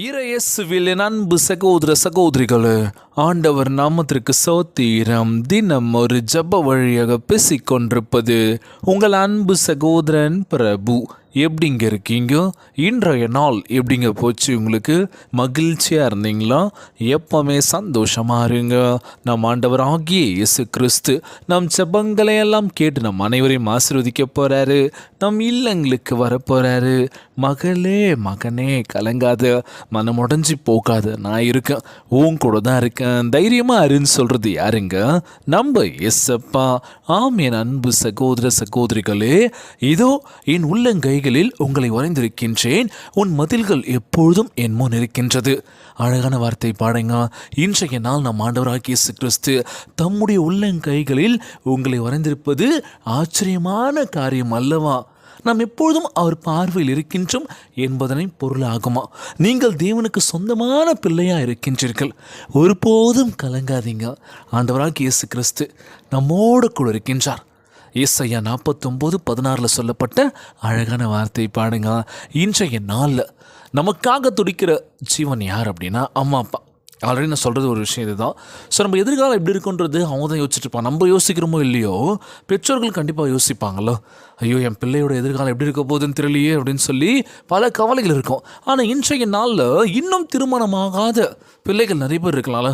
இறையேசுவில் என் அன்பு சகோதர சகோதரிகளே, ஆண்டவர் நாமத்திற்கு சோத்திரம். தினம் ஒரு ஜப வழியாக பேசிக்கொண்டிருப்பது உங்கள் அன்பு சகோதரன் பிரபு. எப்படிங்க இருக்கீங்க? இன்றைய நாள் எப்படிங்க போச்சு? உங்களுக்கு மகிழ்ச்சியாக இருந்தீங்களா? எப்பவுமே சந்தோஷமாக இருங்க. நம் ஆண்டவர் ஆகிய இயேசு கிறிஸ்து நம் ஜெபங்களை எல்லாம் கேட்டு நம் அனைவரையும் ஆசீர்வதிக்க போகிறாரு. நம் இல்லங்களுக்கு வரப்போகிறாரு. மகளே மகனே கலங்காத, மனம் உடஞ்சி போகாது, நான் இருக்கேன், உன் கூட தான் இருக்கேன், தைரியமாக இருன்னு சொல்கிறது யாருங்க? நம்ம எஸ்ஸப்பா. ஆம் என் அன்பு சகோதர சகோதரிகளே, இதோ என் உள்ளங்கைகளில் உங்களை வரைந்திருக்கின்றேன், உன் மதில்கள் எப்பொழுதும் என் முன் இருக்கின்றது. அழகான வார்த்தை பாடுங்க. இன்றைய நாள் நம் ஆண்டவராகிய இயேசு கிறிஸ்து தம்முடைய உள்ளங்கைகளில் உங்களை வரைந்திருப்பது ஆச்சரியமான காரியம் அல்லவா? நாம் எப்பொழுதும் அவர் பார்வையில் இருக்கின்றோம் என்பதனை பொருளாகுமா? நீங்கள் தேவனுக்கு சொந்தமான பிள்ளையாக இருக்கின்றீர்கள். ஒருபோதும் கலங்காதீங்க. ஆண்டவராகிய இயேசு கிறிஸ்து நம்மோடு கூட இருக்கின்றார். ஏசாயா 49:16 சொல்லப்பட்ட அழகான வார்த்தை பாடுங்க. இன்றைய நாளில் நமக்காக துடிக்கிற ஜீவன் யார் அப்படின்னா அம்மா அப்பா. ஆல்ரெடி நான் சொல்கிறது ஒரு விஷயம் இதுதான். ஸோ நம்ம எதிர்காலம் எப்படி இருக்குன்றது அவங்க தான் யோசிச்சுட்டு இருப்பாங்க. நம்ம யோசிக்கிறோமோ இல்லையோ, பெற்றோர்கள் கண்டிப்பாக யோசிப்பாங்களோ, ஐயோ என் பிள்ளையோட எதிர்காலம் எப்படி இருக்க போகுதுன்னு தெரியலையே அப்படின்னு சொல்லி பல கவலைகள் இருக்கும். ஆனால் இன்றைய நாளில் இன்னும் திருமணமாகாத பிள்ளைகள் நிறைய பேர் இருக்கலாம்ல.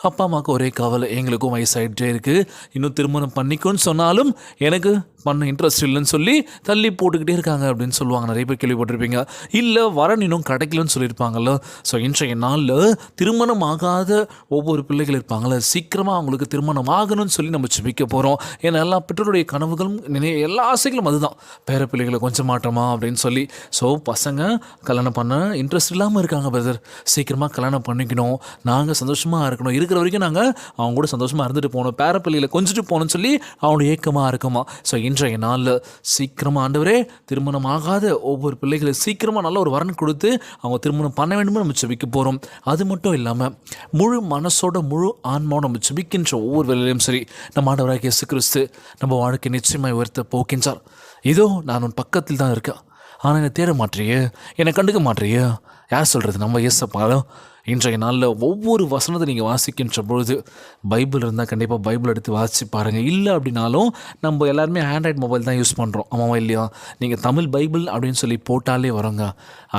அப்பா அம்மாவுக்கு ஒரே கவலை, எங்களுக்கும் வயசாகிட்டே இருக்குது, இன்னும் திருமணம் பண்ணிக்கோன்னு சொன்னாலும் எனக்கு பண்ண இன்ட்ரெஸ்ட் இல்லைன்னு சொல்லி தள்ளி போட்டுக்கிட்டே இருக்காங்க அப்படின்னு சொல்லுவாங்க. நிறைய பேர் கேள்விப்பட்டிருப்பீங்க. இல்லை வரன் இன்னும் கிடைக்கலன்னு சொல்லியிருப்பாங்கள்ல. ஸோ இன்றைய நாளில் திருமணம் ஆகாத ஒவ்வொரு பிள்ளைகள் இருப்பாங்கள, சீக்கிரமாக அவங்களுக்கு திருமணம் ஆகணும்னு சொல்லி நம்ம ஜெபிக்க போகிறோம். ஏன்னா எல்லா பெற்றோருடைய கனவுகளும் எல்லா ஆசைகளும் அதுதான், பேர பிள்ளைகளை கொஞ்சம் மாட்டோமா அப்படின்னு சொல்லி. ஸோ பசங்க கல்யாணம் பண்ண இன்ட்ரெஸ்ட் இல்லாமல் இருக்காங்க பிரதர், சீக்கிரமாக கல்யாணம் பண்ணிக்கணும், நாங்கள் சந்தோஷமாக இருக்கணும், இருக்கிற வரைக்கும் நாங்கள் அவங்க கூட சந்தோஷமாக இருந்துட்டு போகணும், பேர பிள்ளைகளை கொஞ்சிட்டு போகணும்னு சொல்லி அவனுடைய ஏக்கமாக இருக்குமா. ஸோ இன்றைய நாளில் சீக்கிரமாக ஆண்டவரே திருமணம் ஆகாத ஒவ்வொரு பிள்ளைகளும் சீக்கிரமாக நல்ல ஒரு வரன் கொடுத்து அவங்க திருமணம் பண்ண வேண்டும்னு நம்ம ஜெபிக்க போகிறோம். அது மட்டும் இல்லாமல் முழு மனசோட முழு ஆன்மாவோட நம்ம ஜெபிக்கின்ற ஒவ்வொரு வேலையிலும் சரி, நம்ம ஆண்டவராகிய இயேசு கிறிஸ்து நம்ம வாழ்க்கை நிச்சயமாக உயர்த்த போக்கின்றார். இதோ நான் உன் பக்கத்தில் தான் இருக்கேன், ஆனால் என்னை தேட மாட்டேறியே, என்னை கண்டுக்க மாட்டேறியே. யார் சொல்கிறது? நம்ம இயேசப்பாலும். இன்றைய நாளில் ஒவ்வொரு வசனத்தை நீங்கள் வாசிக்கின்ற பொழுது பைபிள் இருந்தால் கண்டிப்பாக பைபிள் எடுத்து வாசித்து பாருங்கள். இல்லை அப்படின்னாலும் நம்ம எல்லாருமே ஆண்ட்ராய்டு மொபைல் தான் யூஸ் பண்ணுறோம், ஆமாவா இல்லையா? நீங்கள் தமிழ் பைபிள் அப்படின்னு சொல்லி போட்டாலே வருங்க.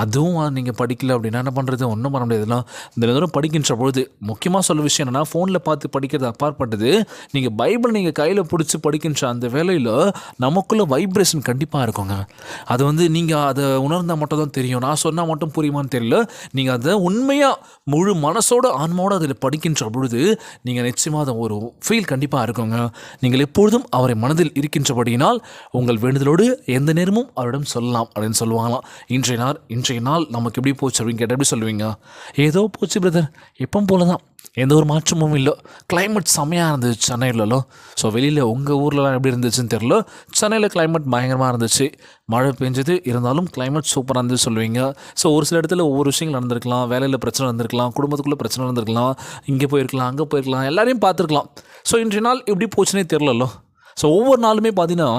அதுவும் நீங்கள் படிக்கல அப்படின்னா என்ன பண்ணுறது? ஒன்றும் பண்ண முடியாதுலாம். இந்த நேரம் படிக்கின்ற பொழுது முக்கியமாக சொல்ல விஷயம் என்னென்னா, ஃபோனில் பார்த்து படிக்கிறது அப்பாற்பட்டது, நீங்கள் பைபிள் நீங்கள் கையில் பிடிச்சி படிக்கின்ற அந்த வேலையில் நமக்குள்ளே வைப்ரேஷன் கண்டிப்பாக இருக்குங்க. அது நீங்கள் அதை உணர்ந்தால் மட்டும் தான் தெரியும். நான் சொன்னால் மட்டும் புரியுமான்னு தெரியல. நீங்கள் அதை உண்மையாக முழு மனசோட ஆன்மாவோடு அதில் படிக்கின்ற பொழுது நீங்கள் நிச்சயமாக அதை ஒரு ஃபீல் கண்டிப்பாக இருக்குங்க. நீங்கள் எப்பொழுதும் அவரை மனதில் இருக்கின்றபடியினால் உங்கள் வேண்டுதலோடு எந்த நேரமும் அவரிடம் சொல்லலாம் அப்படின்னு சொல்லுவாங்களாம். இன்றைய நாள் நமக்கு எப்படி போச்சு அப்படின்னு கேட்டால் எப்படி சொல்லுவீங்க? ஏதோ போச்சு பிரதர், எப்பவும் போல தான், எந்த ஒரு மாற்றமும் இல்லை. கிளைமேட் செம்மையாக இருந்துச்சு சென்னையிலலாம். ஸோ வெளியில் உங்கள் ஊர்லலாம் எப்படி இருந்துச்சுன்னு தெரில, சென்னையில் கிளைமேட் பயங்கரமாக இருந்துச்சு. மழை பெஞ்சது, இருந்தாலும் கிளைமேட் சூப்பராக இருந்துச்சு சொல்லுவீங்க. ஸோ ஒரு சில இடத்துல ஒவ்வொரு விஷயங்கள் நடந்திருக்கலாம், வேலையில் பிரச்சனை நடந்திருக்கலாம், குடும்பத்துக்குள்ளே பிரச்சனை நடந்திருக்கலாம், இங்கே போயிருக்கலாம், அங்கே போயிருக்கலாம், எல்லாரையும் பார்த்துருக்கலாம். ஸோ இன்றைய நாள் எப்படி போச்சுன்னே தெரிலല്ലോ. ஸோ ஒவ்வொரு நாளுமே பார்த்தீங்கன்னா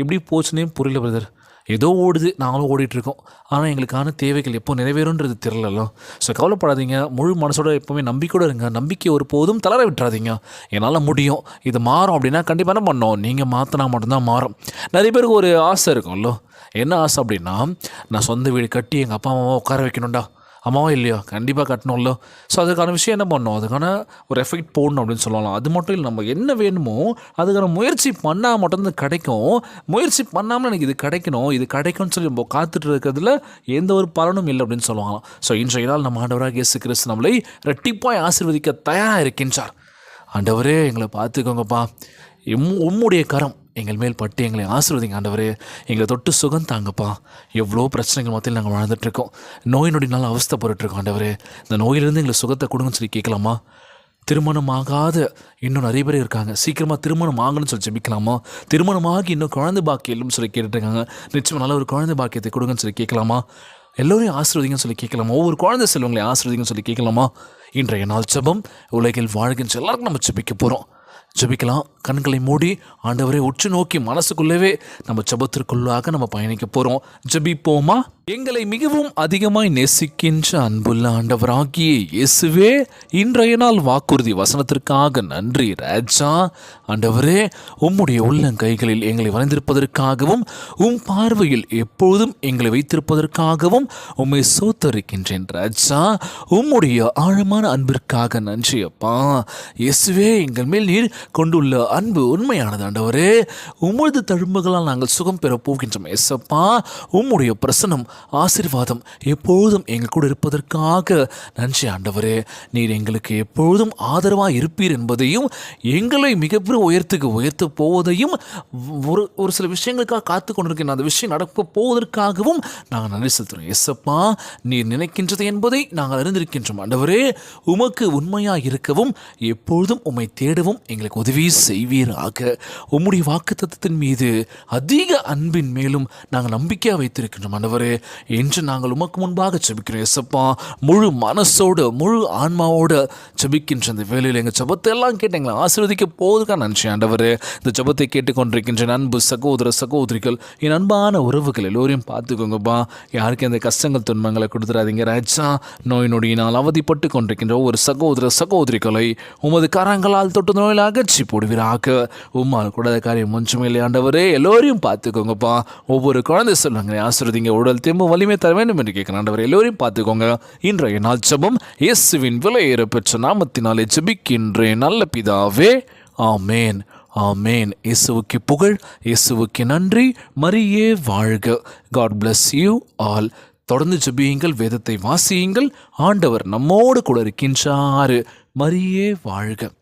எப்படி போச்சுன்னே புரியல பிரதர். ஏதோ ஓடுது, நாங்களும் ஓடிட்டுருக்கோம், ஆனால் எங்களுக்கான தேவைகள் எப்போ நிறைவேறுன்றது தெரிலല്ലോ. ஸோ கவலைப்படாதீங்க, முழு மனசோட எப்போவுமே நம்பிக்கையோடு இருங்க. நம்பிக்கை ஒரு போதும் தளர விட்டுறாதீங்க. என்னால் முடியும், இது மாறும் அப்படின்னா கண்டிப்பாக என்ன பண்ணோம், நீங்கள் மாற்றினா மட்டும்தான் மாறும். நிறைய பேருக்கு ஒரு ஆசை இருக்கும்ல. என்ன ஆசை அப்படின்னா, நான் சொந்த வீடு கட்டி எங்கள் அப்பா அம்மாவை உட்கார வைக்கணும்டா. அம்மாவா இல்லையா? கண்டிப்பாக கட்டணும்ல. ஸோ அதுக்கான விஷயம் என்ன பண்ணணும், அதுக்கான ஒரு எஃபெக்ட் போடணும் அப்படின்னு சொல்லலாம். அது மட்டும் இல்லை, நம்ம என்ன வேணுமோ அதுக்கான முயற்சி பண்ணால் மட்டும்தான் கிடைக்கும். முயற்சி பண்ணாமல் எனக்கு இது கிடைக்கணும், இது கிடைக்கும்னு சொல்லி நம்ம காத்துட்டு இருக்கிறதுல எந்த ஒரு பலனும் இல்லை அப்படின்னு சொல்லுவாங்களாம். ஸோ இன்றைய நாள் நம்ம ஆண்டவராக இயேசு கிறிஸ்து நம்மளை ரெட்டிப்பாய் ஆசீர்வதிக்க தயாராக இருக்கின்றார். ஆண்டவரே எங்களை பார்த்துக்கோங்கப்பா, உம்முடைய கரம் எங்கள் மேல் பட்டு எங்களை ஆசீர்வதிங்க ஆண்டவரே, எங்களை தொட்டு சுகம் தாங்கப்பா. எவ்வளோ பிரச்சனைகள் மத்தியில் நாங்கள் வாழ்ந்துட்டுருக்கோம், நோய் நொடினாலும் அவஸ்தைப்பட்டுருக்கோம் ஆண்டவரே, இந்த நோயிலிருந்து எங்களை சுகத்தை கொடுங்கன்னு சொல்லி கேட்கலாமா? திருமணம் ஆகாத இன்னும் நிறைய பேர் இருக்காங்க, சீக்கிரமாக திருமணம் ஆகணும்னு சொல்லி ஜெபிக்கலாமா? திருமணமாகி இன்னும் குழந்தை பாக்கியம் சொல்லி கேட்டுட்ருக்காங்க, நிச்சயமாக நல்ல ஒரு குழந்தை பாக்கியத்தை கொடுங்கன்னு சொல்லி கேட்கலாமா? எல்லோரையும் ஆசீர்வதிங்கன்னு சொல்லி கேட்கலாமா? ஒவ்வொரு குழந்தை செல்வங்களையும் ஆசீர்வதிங்கன்னு சொல்லி கேட்கலாமா? இன்றைய நாள் ஜெபம் உலகில் வாழ்கின்ற எல்லாருக்கும் நம்ம ஜெபிக்க போகிறோம். ஜெபிக்கலாம். கண்களை மூடி ஆண்டவரை உற்று நோக்கி மனசுக்குள்ளவே நம்ம ஜெபத்திற்குள்ளாக நம்ம பயணிக்க போகிறோம். ஜெபிப்போமா? எங்களை மிகவும் அதிகமாய் நேசிக்கின்ற அன்புள்ள ஆண்டவராகிய இயேசுவே, இன்றைய நாள் வாக்குறுதி வசனத்திற்காக நன்றி ராஜா. ஆண்டவரே, உம்முடைய உள்ளங்கைகளில் எங்களை வளைந்திருப்பதற்காகவும் பார்வையில் எப்பொழுதும் எங்களை வைத்திருப்பதற்காகவும் உம்மை சோத்தரிக்கின்றேன் ராஜா. உம்முடைய ஆழமான அன்பிற்காக நன்றி அப்பா. இயேசுவே, எங்கள் மேல் நீர் கொண்டுள்ள அன்பு உண்மையானது ஆண்டவரே. உமது தழும்புகளால் நாங்கள் சுகம் பெறப் போகின்றோம் ஏசப்பா. உம்முடைய பிரசனம் ஆசீர்வாதம் எப்பொழுதும் எங்கள் கூட இருப்பதற்காக நன்றி ஆண்டவரே. நீர் எங்களுக்கு எப்பொழுதும் ஆதரவாக இருப்பீர் என்பதையும் எங்களை மிகப்பெரிய உயர்த்துக்கு உயர்த்த போவதையும் ஒரு சில விஷயங்களுக்காக காத்து கொண்டிருக்கேன். அந்த விஷயம் நடக்க போவதற்காகவும் நாங்கள் நன்றி செலுத்துகிறோம் ஏசப்பா. நீர் நினைக்கின்றது என்பதை நாங்கள் அறிந்திருக்கின்றோம் ஆண்டவரே. உமக்கு உண்மையாக இருக்கவும் எப்பொழுதும் உம்மை தேடவும் எங்களுக்கு உதவி செய்வீராக. உம்முடைய வாக்குத்தத்தத்தின் மீது அதிக அன்பின் மேலும் நாங்கள் நம்பிக்கையாக வைத்திருக்கின்றோம் ஆண்டவரே. என்று நாங்கள் உமக்கு முன்பாக ஜெபிக்கிறோம் ஏசப்பா. முழு மனசோடு முழு ஆன்மாவோடு ஜெபிக்கின்ற இந்த வேலையில் எங்கள் ஜெபத்தை எல்லாம் கேட்டு எங்களை ஆசீர்வதிக்க போவதுக்காக நன்றி ஆண்டவரே. இந்த ஜெபத்தை கேட்டுக்கொண்டிருக்கின்ற அன்பு சகோதர சகோதரிகள், என் அன்பான உறவுகள் எல்லோரையும் பார்த்துக்கோங்கப்பா. யாருக்கு இந்த கஷ்டங்கள் துன்பங்களை கொடுத்துடாதீங்க ராஜா. நோய் நொடியினால் அவதிப்பட்டு கொண்டிருக்கின்ற ஒவ்வொரு சகோதர சகோதரிகளை உமது கரங்களால் தொட்டு நோயில் அகற்றி போடுவீராக. உம்மால் கூடாத காரியம் ஒன்றுமே இல்லை ஆண்டவரே. எல்லோரையும் பார்த்துக்கோங்கப்பா. ஒவ்வொரு குழந்தை சொல்லுங்க ஆசீர்வதிங்க. உடல் தெம்பு வலிமை தர வேண்டும் என்று கேட்கிறேன் ஆண்டவர். எல்லோரையும் பார்த்துக்கோங்க. இன்றைய நாள் ஜெபம் இயேசுவின் விலையேற பெற்ற நாமத்தினாலே ஜெபிக்கின்றேன் நல்ல பிதாவே, ஆமேன் ஆமேன். இயேசுவுக்கு புகழ், இயேசுவுக்கு நன்றி. மரியே வாழ்க. God bless you all. தொடர்ந்து ஜெபியுங்கள், வேதத்தை வாசியுங்கள். ஆண்டவர் நம்மோடு கூட இருக்கின்றார். மரியே வாழ்க.